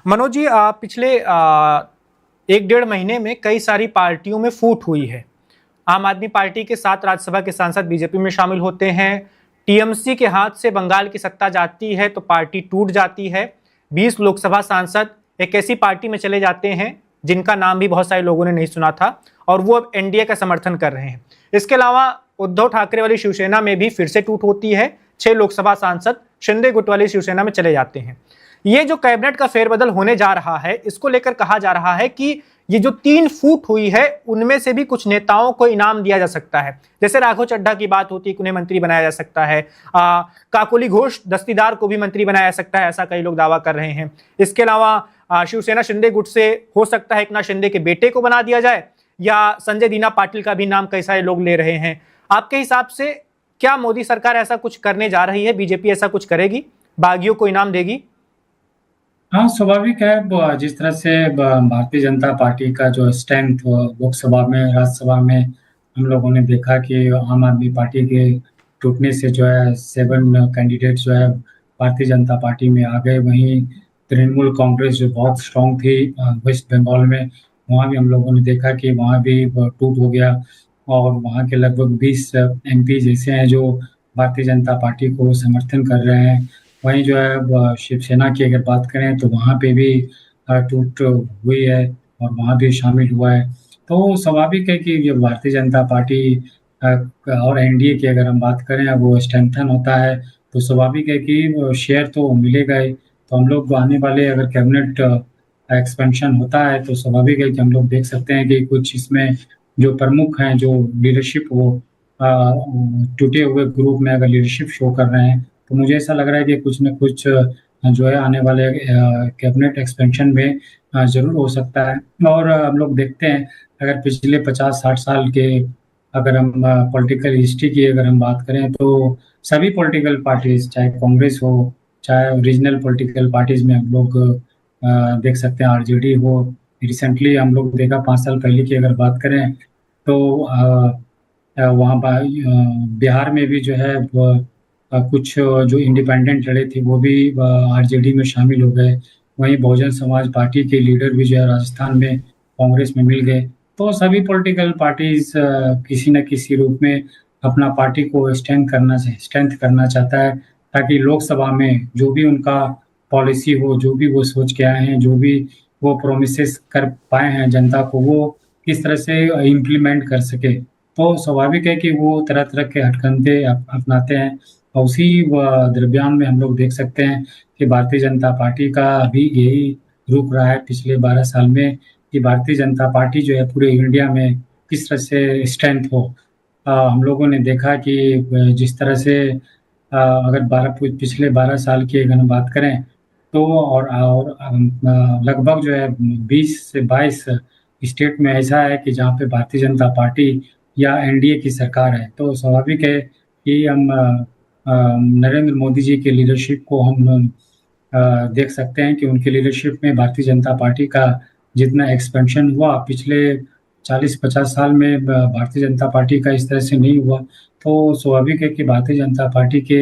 मनोज जी, पिछले 1 डेढ़ महीने में कई सारी पार्टियों में फूट हुई है। आम आदमी पार्टी के 7 राज्यसभा के सांसद बीजेपी में शामिल होते हैं। टीएमसी के हाथ से बंगाल की सत्ता जाती है तो पार्टी टूट जाती है। 20 लोकसभा सांसद एक ऐसी पार्टी में चले जाते हैं जिनका नाम भी बहुत सारे लोगों ने नहीं सुना था और वो अब एनडीए का समर्थन कर रहे हैं। इसके अलावा उद्धव ठाकरे वाली शिवसेना में भी फिर से टूट होती है। 6 लोकसभा सांसद शिंदे गुट वाली शिवसेना में चले जाते हैं। ये जो कैबिनेट का फेरबदल होने जा रहा है, इसको लेकर कहा जा रहा है कि ये जो 3 फूट हुई है उनमें से भी कुछ नेताओं को इनाम दिया जा सकता है। जैसे राघव चड्ढा की बात होती है कि उन्हें मंत्री बनाया जा सकता है। काकोली घोष दस्तीदार को भी मंत्री बनाया जा सकता है, ऐसा कई लोग दावा कर रहे हैं। इसके अलावा शिवसेना शिंदे गुट से हो सकता है एकनाथ शिंदे के बेटे को बना दिया जाए, या संजय दीना पाटिल का भी नाम कई सारे लोग ले रहे हैं। आपके हिसाब से क्या मोदी सरकार ऐसा कुछ करने जा रही है? बीजेपी ऐसा कुछ करेगी, बागियों को इनाम देगी? हाँ, स्वाभाविक है। जिस तरह से भारतीय जनता पार्टी का जो स्ट्रेंथ लोकसभा में, राज्यसभा में हम लोगों ने देखा कि आम आदमी पार्टी के टूटने से जो है 7 कैंडिडेट जो है भारतीय जनता पार्टी में आ गए। वहीं तृणमूल कांग्रेस जो बहुत स्ट्रांग थी वेस्ट बंगाल में, वहाँ भी हम लोगों ने देखा कि वहाँ भी टूट हो गया। और वहाँ के लगभग 20 एमपी जैसे हैं जो भारतीय जनता पार्टी को समर्थन कर रहे हैं। वहीं जो है शिवसेना की अगर बात करें तो वहाँ पे भी टूट हुई है और वहाँ भी शामिल हुआ है। तो स्वाभाविक है कि जो भारतीय जनता पार्टी और एनडीए की अगर हम बात करें वो स्ट्रेंथन होता है तो स्वाभाविक है कि शेयर तो मिलेगा ही। तो हम लोग आने वाले अगर कैबिनेट एक्सपेंशन होता है तो स्वाभाविक है कि हम लोग देख सकते हैं कि कुछ इसमें जो प्रमुख हैं, जो लीडरशिप वो टूटे हुए ग्रुप में अगर लीडरशिप शो कर रहे हैं तो मुझे ऐसा लग रहा है कि कुछ न कुछ जो है आने वाले कैबिनेट एक्सपेंशन में ज़रूर हो सकता है। और हम लोग देखते हैं अगर पिछले 50-60 साल के अगर हम पॉलिटिकल हिस्ट्री की अगर हम बात करें तो सभी पॉलिटिकल पार्टीज, चाहे कांग्रेस हो, चाहे रीजनल पॉलिटिकल पार्टीज में हम लोग देख सकते हैं, आरजेडी हो। रिसेंटली हम लोग देखा 5 साल पहले की अगर बात करें तो वहाँ बिहार में भी जो है कुछ जो इंडिपेंडेंट लड़े थे वो भी आरजेडी में शामिल हो गए। वहीं बहुजन समाज पार्टी के लीडर भी जो है राजस्थान में कांग्रेस में मिल गए। तो सभी पॉलिटिकल पार्टीज किसी न किसी रूप में अपना पार्टी को स्ट्रेंथ करना चाहता है, ताकि लोकसभा में जो भी उनका पॉलिसी हो, जो भी वो सोच के आए हैं, जो भी वो प्रोमिसेस कर पाए हैं जनता को, वो किस तरह से इम्प्लीमेंट कर सके। तो स्वाभाविक है कि वो तरह तरह के हथकंडे अपनाते हैं। और उसी द्रव्यान में हम लोग देख सकते हैं कि भारतीय जनता पार्टी का भी यही रुख रहा है पिछले 12 साल में कि भारतीय जनता पार्टी जो है पूरे इंडिया में किस तरह से स्ट्रेंथ हो। हम लोगों ने देखा कि जिस तरह से अगर पिछले 12 साल की अगर हम बात करें तो लगभग जो है 20 से 22 स्टेट में ऐसा है कि जहाँ पे भारतीय जनता पार्टी या एनडीए की सरकार है। तो स्वाभाविक है कि हम नरेंद्र मोदी जी के लीडरशिप को हम देख सकते हैं कि उनकी लीडरशिप में भारतीय जनता पार्टी का जितना एक्सपेंशन हुआ पिछले 40-50 साल में भारतीय जनता पार्टी का इस तरह से नहीं हुआ। तो स्वाभाविक है कि भारतीय जनता पार्टी के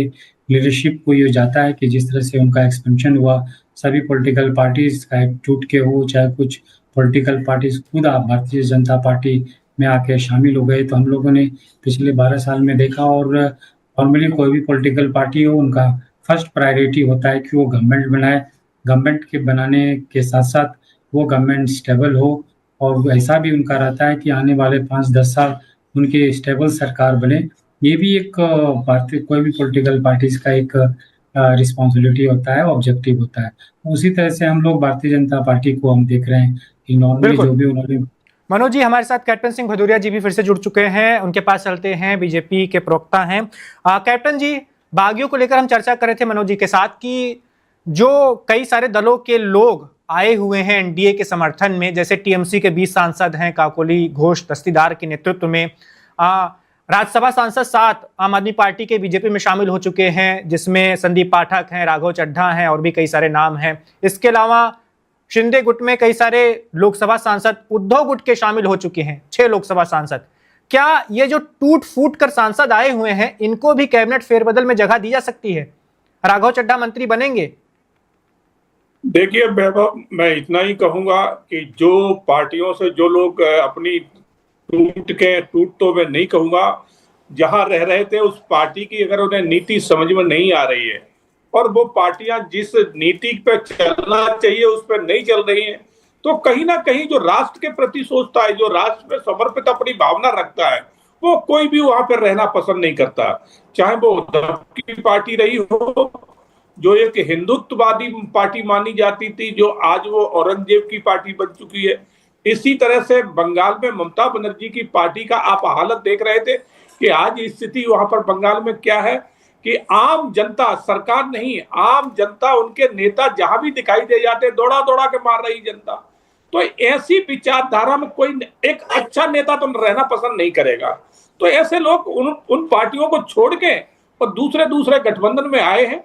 लीडरशिप को ये जाता है कि जिस तरह से उनका एक्सपेंशन हुआ, सभी पॉलिटिकल पार्टीज का टूट के हो, चाहे कुछ पॉलिटिकल पार्टीज खुद आप भारतीय जनता पार्टी में आके शामिल हो गए। तो हम लोगों ने पिछले 12 साल में देखा। और नॉर्मली कोई भी पॉलिटिकल पार्टी हो, उनका फर्स्ट प्रायोरिटी होता है कि वो गवर्नमेंट बनाए। गवर्नमेंट के बनाने के साथ-साथ वो गवर्नमेंट स्टेबल हो, और ऐसा भी उनका रहता है कि आने वाले 5-10 साल उनकी स्टेबल सरकार बने। ये भी एक भारतीय कोई भी पॉलिटिकल पार्टीज़ का एक रिस्पॉन्सिबिलिटी होता है, ऑब्जेक्टिव होता है। उसी तरह से हम लोग भारतीय जनता पार्टी को हम देख रहे हैं कि नॉर्मली जो भी उन्होंने मनोज जी, हमारे साथ कैप्टन सिंह भदौरिया जी भी फिर से जुड़ चुके हैं। उनके पास चलते हैं, बीजेपी के प्रवक्ता हैं। कैप्टन जी, बागियों को लेकर हम चर्चा कर रहे थे मनोज जी के साथ कि जो कई सारे दलों के लोग आए हुए हैं एनडीए के समर्थन में, जैसे टीएमसी के 20 सांसद हैं काकोली घोष दस्तीदार के नेतृत्व में। राज्यसभा सांसद 7 आम आदमी पार्टी के बीजेपी में शामिल हो चुके हैं, जिसमें संदीप पाठक हैं, राघव चड्ढा हैं और भी कई सारे नाम हैं। इसके अलावा शिंदे गुट में कई सारे लोकसभा सांसद उद्धव गुट के शामिल हो चुके हैं, 6 लोकसभा सांसद। क्या ये जो टूट फूट कर सांसद आए हुए हैं, इनको भी कैबिनेट फेरबदल में जगह दी जा सकती है? राघव चड्ढा मंत्री बनेंगे? देखिए वैभव, मैं इतना ही कहूंगा कि जो पार्टियों से जो लोग अपनी टूट तो मैं नहीं कहूंगा, जहां रह रहे थे उस पार्टी की अगर उन्हें नीति समझ में नहीं आ रही है और वो पार्टियां जिस नीति पे चलना चाहिए उस पर नहीं चल रही हैं, तो कहीं ना कहीं जो राष्ट्र के प्रति सोचता है, जो राष्ट्र में समर्पित अपनी भावना रखता है, वो कोई भी वहां पर रहना पसंद नहीं करता। चाहे वो उद्धव की पार्टी रही हो, जो एक हिंदुत्ववादी पार्टी मानी जाती थी, जो आज वो औरंगजेब की पार्टी बन चुकी है। इसी तरह से बंगाल में ममता बनर्जी की पार्टी का आप हालत देख रहे थे कि आज स्थिति वहां पर बंगाल में क्या है कि आम जनता, सरकार नहीं, आम जनता, उनके नेता जहां भी दिखाई दे जाते दौड़ा दौड़ा के मार रही जनता। तो ऐसी विचारधारा में कोई एक अच्छा नेता तो रहना पसंद नहीं करेगा। तो ऐसे लोग उन पार्टियों को छोड़ के और दूसरे दूसरे गठबंधन में आए हैं,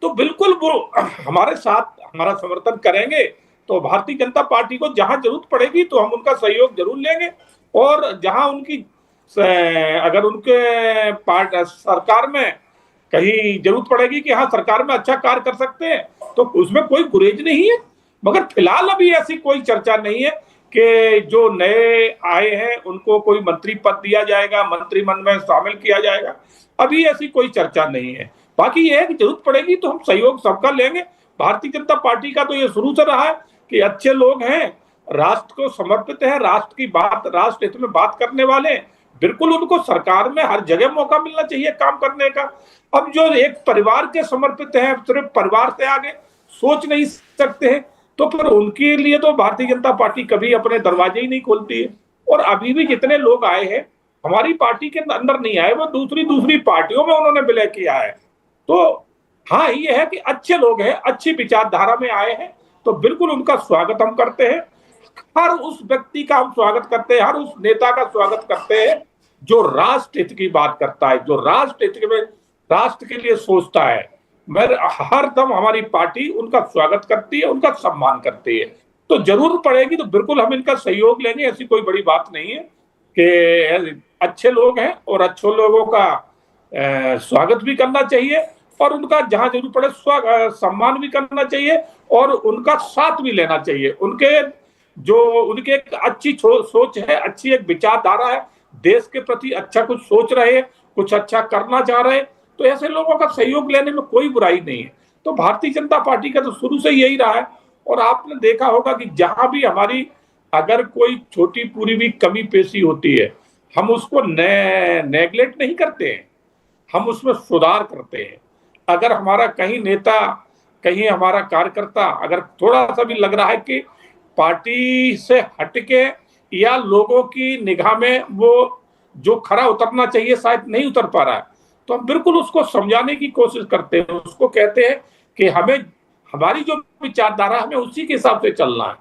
तो बिल्कुल वो हमारे साथ हमारा समर्थन करेंगे। तो भारतीय जनता पार्टी को जहां जरूरत पड़ेगी तो हम उनका सहयोग जरूर लेंगे, और जहां उनकी अगर उनके सरकार में कहीं जरूरत पड़ेगी कि हाँ सरकार में अच्छा कार्य कर सकते हैं, तो उसमें कोई गुरेज नहीं है। मगर फिलहाल अभी ऐसी कोई चर्चा नहीं है कि जो नए आए हैं उनको कोई मंत्री पद दिया जाएगा, मंत्रिमंडल में शामिल किया जाएगा, अभी ऐसी कोई चर्चा नहीं है। बाकी यह है कि जरूरत पड़ेगी तो हम सहयोग सबका लेंगे। भारतीय जनता पार्टी का तो ये शुरू से रहा है कि अच्छे लोग हैं, राष्ट्र को समर्पित है, राष्ट्र की बात, राष्ट्र हित में बात करने वाले, बिल्कुल उनको सरकार में हर जगह मौका मिलना चाहिए काम करने का। अब जो एक परिवार के समर्पित हैं, सिर्फ परिवार से आगे सोच नहीं सकते हैं, तो फिर उनके लिए तो भारतीय जनता पार्टी कभी अपने दरवाजे ही नहीं खोलती है। और अभी भी जितने लोग आए हैं हमारी पार्टी के अंदर नहीं आए, वो दूसरी दूसरी पार्टियों में उन्होंने विलय किया है। तो हाँ, ये है कि अच्छे लोग हैं, अच्छी विचारधारा में आए हैं, तो बिल्कुल उनका स्वागत हम करते हैं। हर उस व्यक्ति का हम स्वागत करते हैं, हर उस नेता का स्वागत करते हैं जो राष्ट्र हित की बात करता है, जो राष्ट्र हित में राष्ट्र के लिए सोचता है। मैं हर दम हमारी पार्टी उनका स्वागत करती है, उनका सम्मान करती है। तो जरूरत पड़ेगी तो बिल्कुल हम इनका सहयोग लेंगे, ऐसी कोई बड़ी बात नहीं है कि अच्छे लोग हैं और अच्छे लोगों का स्वागत भी करना चाहिए और उनका जहां जरूरत पड़े सम्मान भी करना चाहिए और उनका साथ भी लेना चाहिए। उनके एक अच्छी सोच है, अच्छी एक विचारधारा है, देश के प्रति अच्छा कुछ सोच रहे हैं, कुछ अच्छा करना चाह रहे हैं, तो ऐसे लोगों का सहयोग लेने में कोई बुराई नहीं है। तो भारतीय जनता पार्टी का तो शुरू से यही रहा है। और आपने देखा होगा कि जहां भी हमारी अगर कोई छोटी पूरी भी कमी पेशी होती है, हम उसको नेग्लेक्ट नहीं करते हैं, हम उसमें सुधार करते हैं। अगर हमारा कहीं नेता, कहीं हमारा कार्यकर्ता अगर थोड़ा सा भी लग रहा है कि पार्टी से हटके या लोगों की निगाह में वो जो खरा उतरना चाहिए शायद नहीं उतर पा रहा है, तो हम बिल्कुल उसको समझाने की कोशिश करते हैं। उसको कहते हैं कि हमें हमारी जो विचारधारा हमें उसी के हिसाब से चलना है।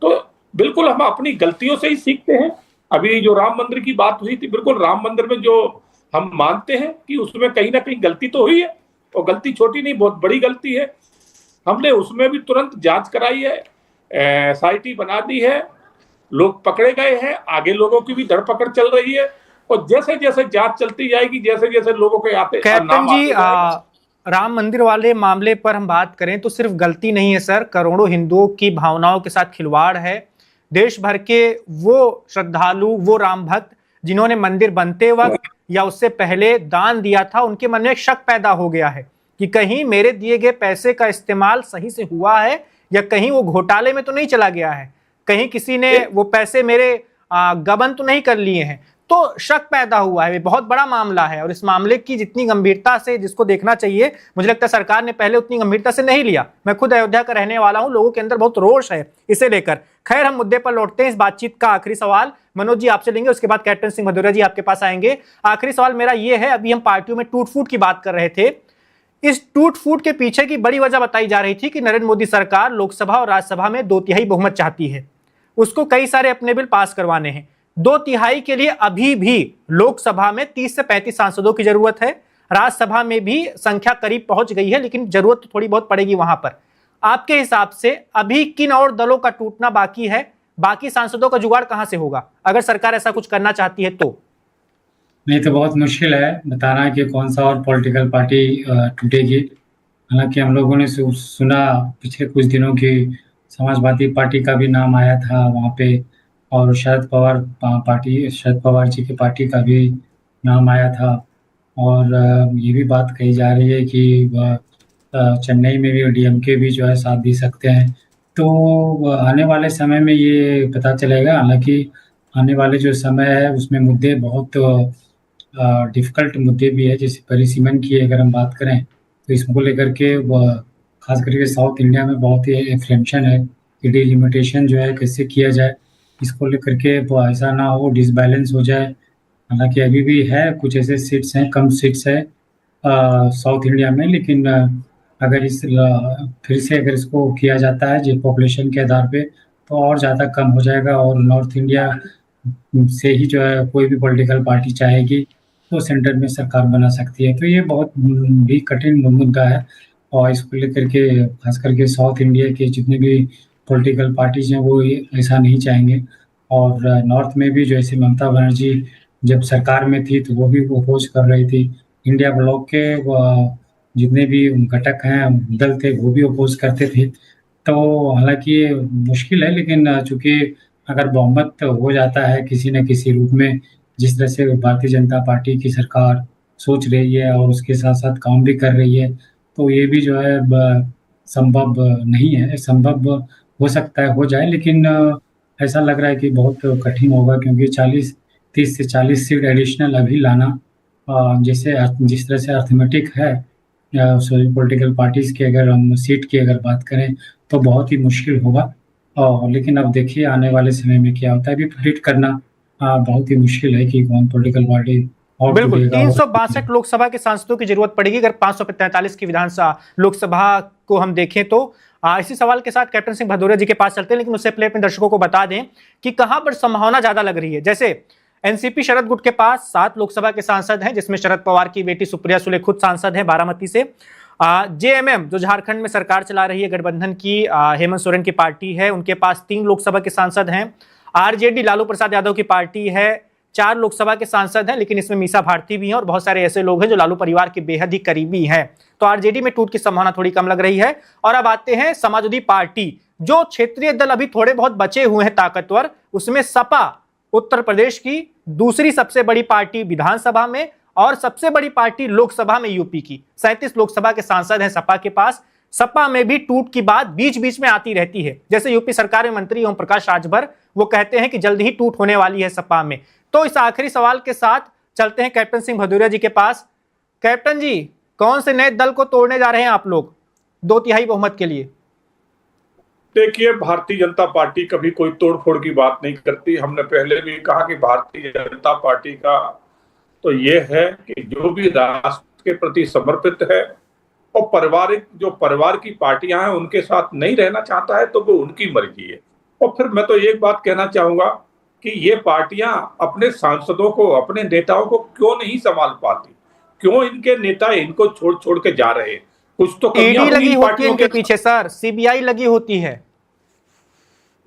तो बिल्कुल हम अपनी गलतियों से ही सीखते हैं। अभी जो राम मंदिर की बात हुई थी, बिल्कुल राम मंदिर में जो हम मानते हैं कि उसमें कहीं ना कहीं गलती तो हुई है, और गलती छोटी नहीं, बहुत बड़ी गलती है। हमने उसमें भी तुरंत जांच कराई है, SIT बना दी है, लोग पकड़े गए हैं, आगे लोगों की भी धरपकड़ चल रही है, और जैसे जैसे जांच चलती जाएगी, जैसे जैसे लोगों के कैप्टन जी, राम मंदिर वाले मामले पर हम बात करें तो सिर्फ गलती नहीं है सर, करोड़ों हिंदुओं की भावनाओं के साथ खिलवाड़ है। देश भर के वो श्रद्धालु, वो राम भक्त जिन्होंने मंदिर बनते वक्त या उससे पहले दान दिया था, उनके मन में एक शक पैदा हो गया है कि कहीं मेरे दिए गए पैसे का इस्तेमाल सही से हुआ है या कहीं वो घोटाले में तो नहीं चला गया है, कहीं किसी ने वो पैसे मेरे गबन तो नहीं कर लिए हैं। तो शक पैदा हुआ है, बहुत बड़ा मामला है और इस मामले की जितनी गंभीरता से जिसको देखना चाहिए, मुझे लगता है सरकार ने पहले उतनी गंभीरता से नहीं लिया। मैं खुद अयोध्या का रहने वाला हूं, लोगों के अंदर बहुत रोष है इसे लेकर। खैर, हम मुद्दे पर लौटते हैं। इस बातचीत का आखिरी सवाल मनोज जी आपसे लेंगे, उसके बाद कैप्टन सिंह भदौरिया जी आपके पास आएंगे। आखिरी सवाल मेरा यह है, अभी हम पार्टियों में टूट फूट की बात कर रहे थे, इस टूट फूट के पीछे की बड़ी वजह बताई जा रही थी कि नरेंद्र मोदी सरकार लोकसभा और राज्यसभा में 2/3 बहुमत चाहती है, उसको कई सारे अपने बिल पास करवाने हैं। 2/3 के लिए अभी भी लोकसभा में 30 से 35 सांसदों की जरूरत है, राज्यसभा में भी संख्या करीब पहुंच गई है, लेकिन जरूरत तो थोड़ी बहुत पड़ेगी वहां पर। आपके हिसाब से अभी किन और दलों का टूटना बाकी है, बाकी सांसदों का जुगाड़ कहां से होगा अगर सरकार ऐसा कुछ करना चाहती है तो? नहीं तो बहुत मुश्किल है बताना कि कौन सा और पॉलिटिकल पार्टी टूटेगी। हालांकि हम लोगों ने सुना पिछले कुछ दिनों की समाजवादी पार्टी का भी नाम आया था वहाँ पे, और शरद पवार जी की पार्टी का भी नाम आया था। और ये भी बात कही जा रही है कि वह चेन्नई में भी डीएमके भी जो है साथ दे सकते हैं। तो आने वाले समय में ये पता चलेगा। हालांकि आने वाले जो समय है उसमें मुद्दे बहुत डिफ़िकल्ट मुद्दे भी है, जैसे परिसीमन की अगर हम बात करें तो इसको लेकर के खास करके साउथ इंडिया में बहुत ही एप्रीहेंशन है कि डिलिमिटेशन जो है कैसे किया जाए, इसको लेकर के वो ऐसा ना हो डिसबैलेंस हो जाए। हालांकि अभी भी है कुछ ऐसे सीट्स हैं, कम सीट्स है साउथ इंडिया में, लेकिन अगर फिर से अगर इसको किया जाता है जो पॉपुलेशन के आधार पे तो और ज़्यादा कम हो जाएगा, और नॉर्थ इंडिया से ही जो है कोई भी पॉलिटिकल पार्टी चाहेगी तो सेंटर में सरकार बना सकती है। तो ये बहुत भी कठिन मुद्दा है, और इसको लेकर के खास करके साउथ इंडिया के जितने भी पॉलिटिकल पार्टीज हैं वो ऐसा नहीं चाहेंगे। और नॉर्थ में भी जैसे ममता बनर्जी जब सरकार में थी तो वो भी अपोज कर रही थी। इंडिया ब्लॉक के जितने भी घटक हैं दल थे वो भी अपोज करते थे। तो हालांकि ये मुश्किल है, लेकिन चूंकि अगर बहुमत हो जाता है किसी न किसी रूप में, जिस तरह से भारतीय जनता पार्टी की सरकार सोच रही है और उसके साथ साथ काम भी कर रही है, तो ये भी जो है संभव नहीं है। संभव हो सकता है हो जाए, लेकिन ऐसा लग रहा है कि बहुत कठिन होगा, क्योंकि 30 से 40 सीट एडिशनल अभी लाना जैसे जिस तरह से अर्थमेटिक है पॉलिटिकल पार्टीज की, अगर हम सीट की अगर बात करें तो बहुत ही मुश्किल होगा। लेकिन अब देखिए आने वाले समय में क्या होता है, अभी प्रेडिक्ट करना बहुत ही मुश्किल है कि कौन पॉलिटिकल पार्टी और बिल्कुल जुड़ेगा। 362 लोकसभा के सांसदों की जरूरत पड़ेगी अगर 543 की विधानसभा लोकसभा को हम देखें तो। इसी सवाल के साथ कैप्टन सिंह भदौरिया जी के पास चलते हैं, लेकिन उससे पहले अपने दर्शकों को बता दें कि कहां पर संभावना ज्यादा लग रही है। जैसे एनसीपी शरद गुट के पास 7 लोकसभा के सांसद हैं, जिसमें शरद पवार की बेटी सुप्रिया सुले खुद सांसद हैं बारामती से। जेएमएम जो झारखंड में सरकार चला रही है गठबंधन की, हेमंत सोरेन की पार्टी है, उनके पास 3 लोकसभा के सांसद हैं। आरजेडी लालू प्रसाद यादव की पार्टी है, 4 लोकसभा के सांसद हैं, लेकिन इसमें मीसा भारती भी हैं और बहुत सारे ऐसे लोग हैं जो लालू परिवार के बेहद ही करीबी हैं। तो आरजेडी में टूट की संभावना थोड़ी कम लग रही है। और अब आते हैं समाजवादी पार्टी, जो क्षेत्रीय दल अभी थोड़े बहुत बचे हुए हैं ताकतवर, उसमें सपा उत्तर प्रदेश की दूसरी सबसे बड़ी पार्टी विधानसभा में और सबसे बड़ी पार्टी लोकसभा में यूपी की। 37 लोकसभा के सांसद हैं सपा के पास। सपा में भी टूट की बात बीच बीच में आती रहती है। जैसे यूपी सरकार में मंत्री ओम प्रकाश राजभर वो कहते हैं कि जल्द ही टूट होने वाली है सपा में। तो इस आखिरी सवाल के साथ चलते हैं कैप्टन सिंह भदौरिया जी के पास। कैप्टन जी, कौन से नए दल को तोड़ने जा रहे हैं आप लोग 2/3 बहुमत के लिए? देखिए, भारतीय जनता पार्टी कभी कोई तोड़फोड़ की बात नहीं करती। हमने पहले भी कहा कि भारतीय जनता पार्टी का तो ये है कि जो भी राष्ट्र के प्रति समर्पित है और परिवार की पार्टियां हैं उनके साथ नहीं रहना चाहता है तो वो उनकी मर्जी है। और फिर मैं तो एक बात कहना चाहूंगा कि ये पार्टियां अपने सांसदों को, अपने नेताओं को क्यों नहीं संभाल पाती, क्यों इनके नेता इनको छोड़ छोड़ के जा रहे हैं। कुछ तो ईडी लगी होती है इनके पीछे सर, सीबीआई लगी होती है।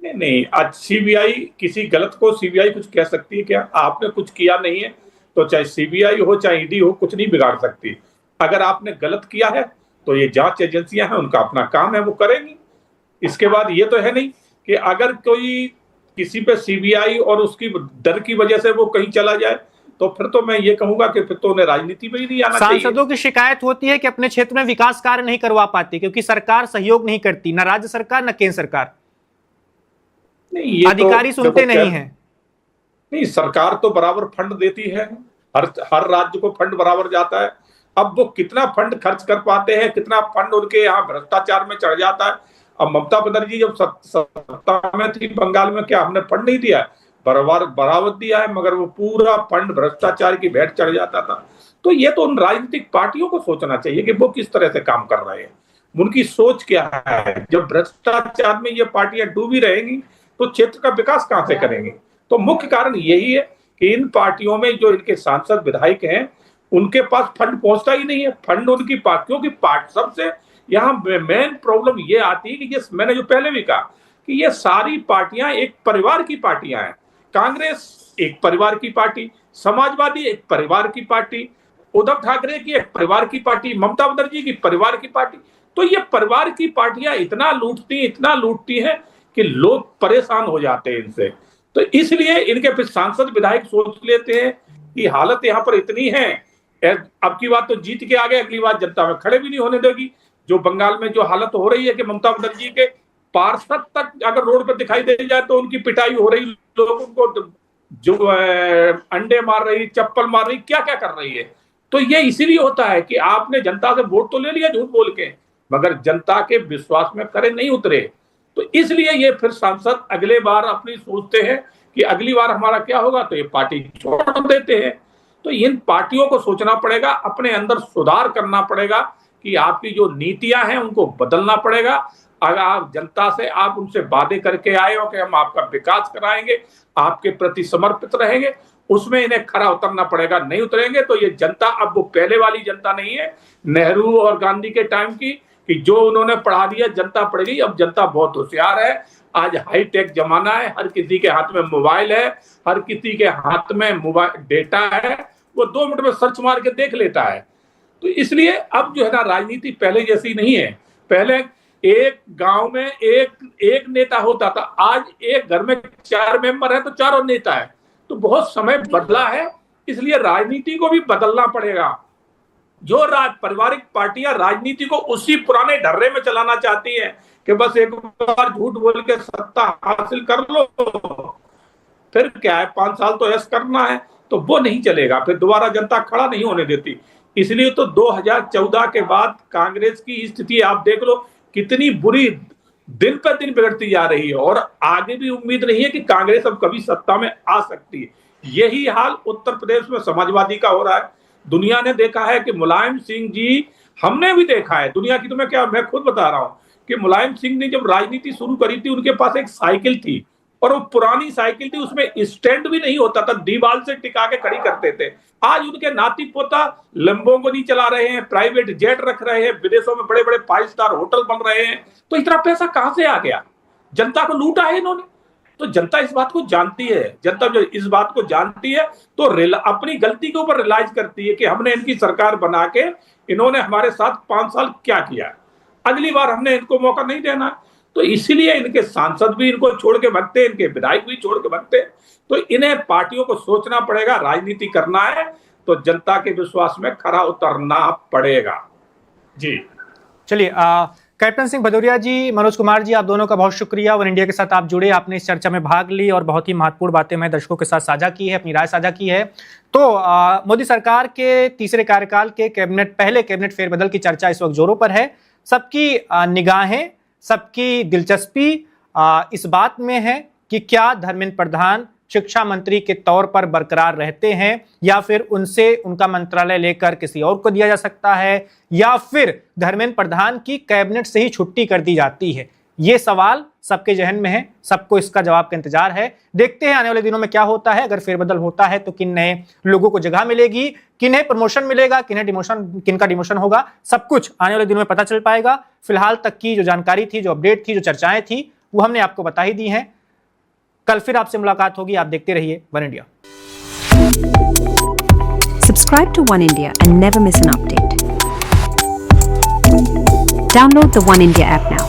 नहीं, आज सीबीआई किसी गलत को सीबीआई कुछ कह सकती है क्या? आपने कुछ किया नहीं है तो चाहे सीबीआई हो चाहे ईडी हो, कुछ नहीं बिगाड़ सकती। अगर आपने गलत किया है तो ये जांच एजेंसियां हैं, उनका अपना काम है, वो करेंगी। इसके बाद ये तो है नहीं कि अगर कोई किसी पे सीबीआई और उसकी डर की वजह से वो कहीं चला जाए तो फिर तो मैं ये कहूंगा कि फिर तो उन्हें राजनीति में ही नहीं आना चाहिए। सांसदों की शिकायत होती है कि अपने क्षेत्र में विकास कार्य नहीं करवा पाते क्योंकि सरकार सहयोग नहीं करती, न राज्य सरकार न केंद्र सरकार। नहीं, ये अधिकारी तो सुनते नहीं है। नहीं, सरकार तो बराबर फंड देती है, हर राज्य को फंड बराबर जाता है। अब वो कितना फंड खर्च कर पाते हैं, कितना फंड उनके यहाँ भ्रष्टाचार में चढ़ जाता है। अब ममता बनर्जी जब सत्ता में थी बंगाल में, क्या हमने फंड नहीं दिया? बराबर दिया है, मगर वो पूरा फंड भ्रष्टाचार की भेंट चढ़ जाता था। तो ये तो उन राजनीतिक पार्टियों को सोचना चाहिए कि वो किस तरह से काम कर रहे हैं, उनकी सोच क्या है। जब भ्रष्टाचार में ये पार्टियां डूबी रहेंगी तो क्षेत्र का विकास कहां से करेंगे? तो मुख्य कारण यही है कि इन पार्टियों में जो इनके सांसद विधायक हैं उनके पास फंड पहुंचता ही नहीं है। फंड उनकी पार्टियों की सबसे यहाँ मेन प्रॉब्लम ये आती है कि ये मैंने जो पहले भी कहा कि ये सारी पार्टियां एक परिवार की पार्टियां हैं। कांग्रेस एक परिवार की पार्टी, समाजवादी एक परिवार की पार्टी, उद्धव ठाकरे की एक परिवार की पार्टी, ममता बनर्जी की परिवार की पार्टी। तो ये परिवार की पार्टियां इतना लूटती हैं कि लोग परेशान हो जाते हैं इनसे। तो इसलिए इनके फिर सांसद विधायक सोच लेते हैं कि हालत यहाँ पर इतनी है, अब की बात तो जीत के आ गए, अगली बार जनता में खड़े भी नहीं होने देगी। जो बंगाल में जो हालत हो रही है कि ममता बनर्जी के पार्षद तक अगर रोड पर दिखाई दे जाए तो उनकी पिटाई हो रही, लोगों को जो अंडे मार रही, चप्पल मार रही, क्या क्या कर रही है। तो ये इसीलिए होता है कि आपने जनता से वोट तो ले लिया झूठ बोल के, मगर जनता के विश्वास में खरे नहीं उतरे। तो इसलिए ये फिर सांसद अगले बार अपनी सोचते हैं कि अगली बार हमारा क्या होगा, तो ये पार्टी छोड़ देते हैं। तो इन पार्टियों को सोचना पड़ेगा, अपने अंदर सुधार करना पड़ेगा कि आपकी जो नीतियां हैं उनको बदलना पड़ेगा। अगर आप जनता से आप उनसे वादे करके आए हो कि हम आपका विकास कराएंगे, आपके प्रति समर्पित रहेंगे, उसमें इन्हें खरा उतरना पड़ेगा। नहीं उतरेंगे तो ये जनता अब वो पहले वाली जनता नहीं है नेहरू और गांधी के टाइम की, कि जो उन्होंने पढ़ा दिया जनता पढ़ गई। अब जनता बहुत होशियार है, आज हाईटेक जमाना है, हर किसी के हाथ में मोबाइल है, हर किसी के हाथ में मोबाइल डेटा है, वो 2 मिनट में सर्च मार के देख लेता है। तो इसलिए अब जो है ना, राजनीति पहले जैसी नहीं है। पहले एक गांव में एक नेता होता था, आज एक घर में 4 मेंबर है तो 4 नेता है। तो बहुत समय बदला है, इसलिए राजनीति को भी बदलना पड़ेगा। जो पारिवारिक पार्टियां राजनीति को उसी पुराने ढर्रे में चलाना चाहती हैं कि बस एक बार झूठ बोल के सत्ता हासिल कर लो, फिर क्या है 5 साल तो ऐसा करना है, तो वो नहीं चलेगा, फिर दोबारा जनता खड़ा नहीं होने देती। इसलिए तो 2014 के बाद कांग्रेस की स्थिति आप देख लो कितनी बुरी दिन पर दिन बिगड़ती जा रही है, और आगे भी उम्मीद नहीं है कि कांग्रेस अब कभी सत्ता में आ सकती है। यही हाल उत्तर प्रदेश में समाजवादी का हो रहा है। दुनिया ने देखा है कि मुलायम सिंह जी, हमने भी देखा है, दुनिया की तो मैं खुद बता रहा हूं कि मुलायम सिंह ने जब राजनीति शुरू करी थी, उनके पास एक साइकिल थी, और वो पुरानी साइकिल थी, उसमें स्टैंड भी नहीं होता था, दीवार से टिका के खड़ी करते थे। आज उनके नाती पोता लंबोर्गिनी चला रहे हैं, प्राइवेट जेट रख रहे हैं, विदेशों में बड़े बड़े 5 स्टार होटल बन रहे हैं। तो इतना पैसा कहां से आ गया? जनता को लूटा है इन्होंने। तो जनता इस बात को जानती है, जनता जो इस बात को जानती है तो अपनी गलती के ऊपर रियलाइज करती है कि हमने इनकी सरकार बना के इन्होंने हमारे साथ 5 साल क्या किया, अगली बार हमने इनको मौका नहीं देना। तो इसीलिए इनके सांसद भी इनको छोड़ के भागते हैं, इनके विधायक भी छोड़ के भागते हैं। तो इन्हें पार्टियों को सोचना पड़ेगा, राजनीति करना है तो जनता के विश्वास में खरा उतरना पड़ेगा। जी चलिए, कैप्टन सिंह भदौरिया जी, मनोज कुमार जी, आप दोनों का बहुत शुक्रिया। वन इंडिया के साथ आप जुड़े, आपने इस चर्चा में भाग ली और बहुत ही महत्वपूर्ण बातें मैं दर्शकों के साथ साझा की है, अपनी राय साझा की है। तो मोदी सरकार के तीसरे कार्यकाल के पहले कैबिनेट फेरबदल की चर्चा इस वक्त जोरों पर है। सबकी निगाहें, सबकी दिलचस्पी इस बात में है कि क्या धर्मेंद्र प्रधान शिक्षा मंत्री के तौर पर बरकरार रहते हैं, या फिर उनसे उनका मंत्रालय लेकर किसी और को दिया जा सकता है, या फिर धर्मेंद्र प्रधान की कैबिनेट से ही छुट्टी कर दी जाती है। ये सवाल सबके जहन में है, सबको इसका जवाब का इंतजार है। देखते हैं आने वाले दिनों में क्या होता है। अगर फेरबदल होता है तो किन नए लोगों को जगह मिलेगी, किन्हें प्रमोशन मिलेगा, किनका डिमोशन होगा, सब कुछ आने वाले दिनों में पता चल पाएगा। फिलहाल तक की जो जानकारी थी, जो अपडेट थी, जो चर्चाएं थी, वो हमने आपको बता ही दी हैं। कल फिर आपसे मुलाकात होगी। आप देखते रहिए one India. Subscribe to One India and never miss an update. Download the One India app now.